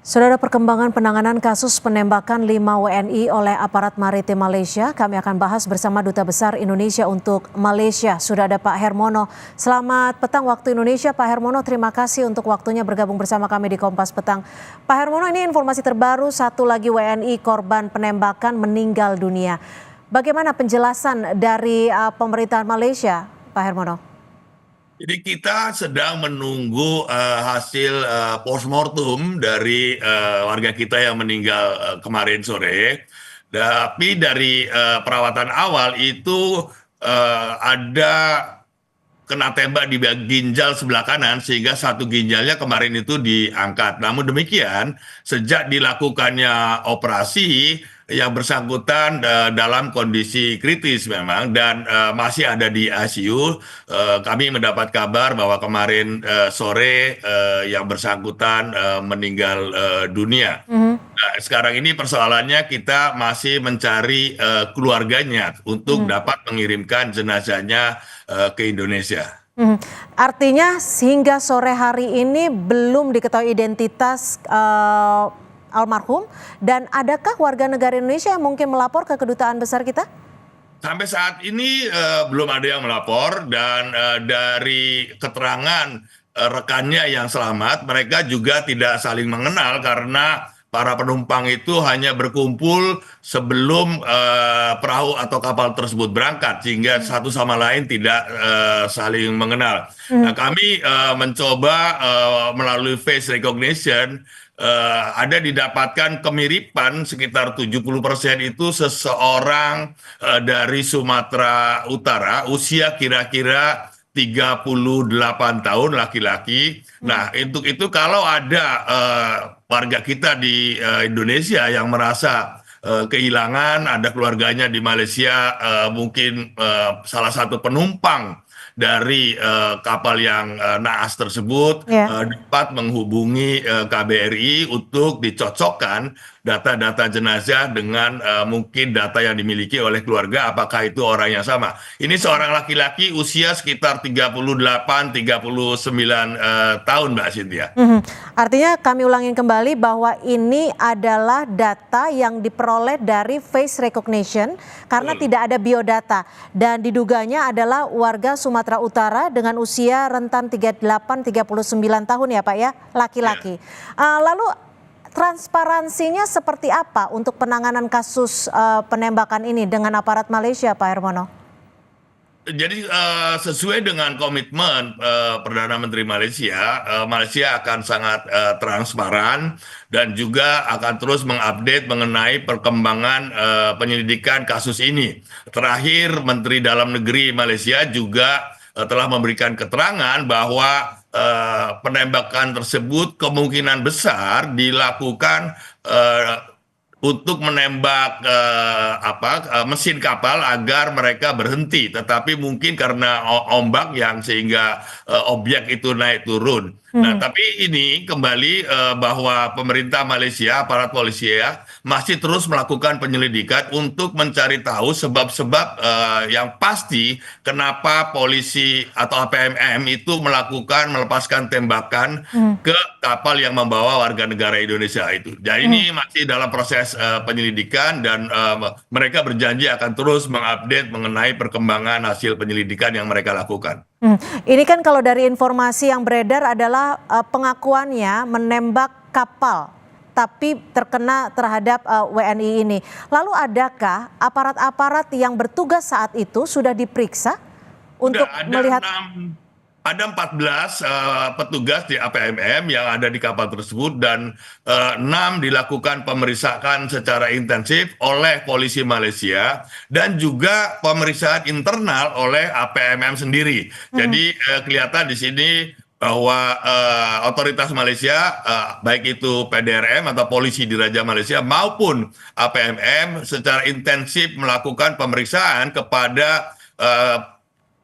Saudara, perkembangan penanganan kasus penembakan 5 WNI oleh aparat maritim Malaysia, kami akan bahas bersama Duta Besar Indonesia untuk Malaysia. Sudah ada Pak Hermono. Selamat petang waktu Indonesia, Pak Hermono. Terima kasih untuk waktunya bergabung bersama kami di Kompas Petang. Pak Hermono, ini informasi terbaru, satu lagi WNI korban penembakan meninggal dunia. Bagaimana penjelasan dari pemerintahan Malaysia, Pak Hermono? Jadi kita sedang menunggu hasil postmortem dari warga kita yang meninggal kemarin sore. Tapi dari perawatan awal itu ada kena tembak di ginjal sebelah kanan sehingga satu ginjalnya kemarin itu diangkat. Namun demikian, sejak dilakukannya operasi, yang bersangkutan dalam kondisi kritis memang dan masih ada di ICU. Kami mendapat kabar bahwa kemarin sore yang bersangkutan meninggal dunia. Nah, sekarang ini persoalannya kita masih mencari keluarganya untuk dapat mengirimkan jenazahnya ke Indonesia. Artinya hingga sore hari ini belum diketahui identitas almarhum, dan adakah warga negara Indonesia yang mungkin melapor ke kedutaan besar kita? Sampai saat ini belum ada yang melapor, dan dari keterangan rekannya yang selamat, mereka juga tidak saling mengenal karena para penumpang itu hanya berkumpul sebelum perahu atau kapal tersebut berangkat, sehingga satu sama lain tidak saling mengenal. Nah, kami mencoba melalui face recognition, ada didapatkan kemiripan sekitar 70% itu seseorang dari Sumatera Utara, usia kira-kira 38 tahun, laki-laki. Nah, untuk itu kalau ada warga kita di Indonesia yang merasa kehilangan, ada keluarganya di Malaysia, mungkin salah satu penumpang dari kapal yang naas tersebut, dapat menghubungi KBRI untuk dicocokkan data-data jenazah dengan mungkin data yang dimiliki oleh keluarga, apakah itu orang yang sama. Ini seorang laki-laki usia sekitar 38-39 tahun, Mbak Cynthia. Artinya kami ulangin kembali bahwa ini adalah data yang diperoleh dari face recognition karena tidak ada biodata, dan diduganya adalah warga Sumatera Utara dengan usia rentan 38-39 tahun ya Pak ya, laki-laki. Lalu transparansinya seperti apa untuk penanganan kasus penembakan ini dengan aparat Malaysia, Pak Hermono? Jadi sesuai dengan komitmen Perdana Menteri Malaysia, Malaysia akan sangat transparan dan juga akan terus mengupdate mengenai perkembangan penyelidikan kasus ini. Terakhir, Menteri Dalam Negeri Malaysia juga telah memberikan keterangan bahwa penembakan tersebut kemungkinan besar dilakukan untuk menembak mesin kapal agar mereka berhenti, tetapi mungkin karena ombak yang sehingga objek itu naik turun. Nah, tapi ini kembali bahwa pemerintah Malaysia, aparat polisi ya, masih terus melakukan penyelidikan untuk mencari tahu sebab-sebab yang pasti kenapa polisi atau APMM itu melepaskan tembakan ke kapal yang membawa warga negara Indonesia itu. Jadi ini masih dalam proses penyelidikan, dan mereka berjanji akan terus mengupdate mengenai perkembangan hasil penyelidikan yang mereka lakukan. Ini kan kalau dari informasi yang beredar adalah pengakuannya menembak kapal tapi terkena terhadap WNI ini. Lalu adakah aparat-aparat yang bertugas saat itu sudah diperiksa untuk melihat? Ada 14 petugas di APMM yang ada di kapal tersebut, dan 6 dilakukan pemeriksaan secara intensif oleh polisi Malaysia dan juga pemeriksaan internal oleh APMM sendiri. Jadi kelihatan di sini bahwa otoritas Malaysia, baik itu PDRM atau polisi di Raja Malaysia maupun APMM, secara intensif melakukan pemeriksaan kepada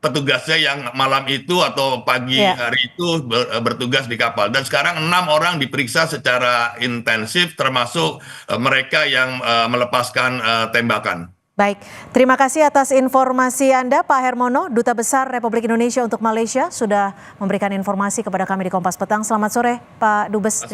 petugasnya yang malam itu atau pagi hari itu bertugas di kapal. Dan sekarang 6 orang diperiksa secara intensif, termasuk mereka yang melepaskan tembakan. Baik, terima kasih atas informasi Anda, Pak Hermono, Duta Besar Republik Indonesia untuk Malaysia, sudah memberikan informasi kepada kami di Kompas Petang. Selamat sore, Pak Dubes.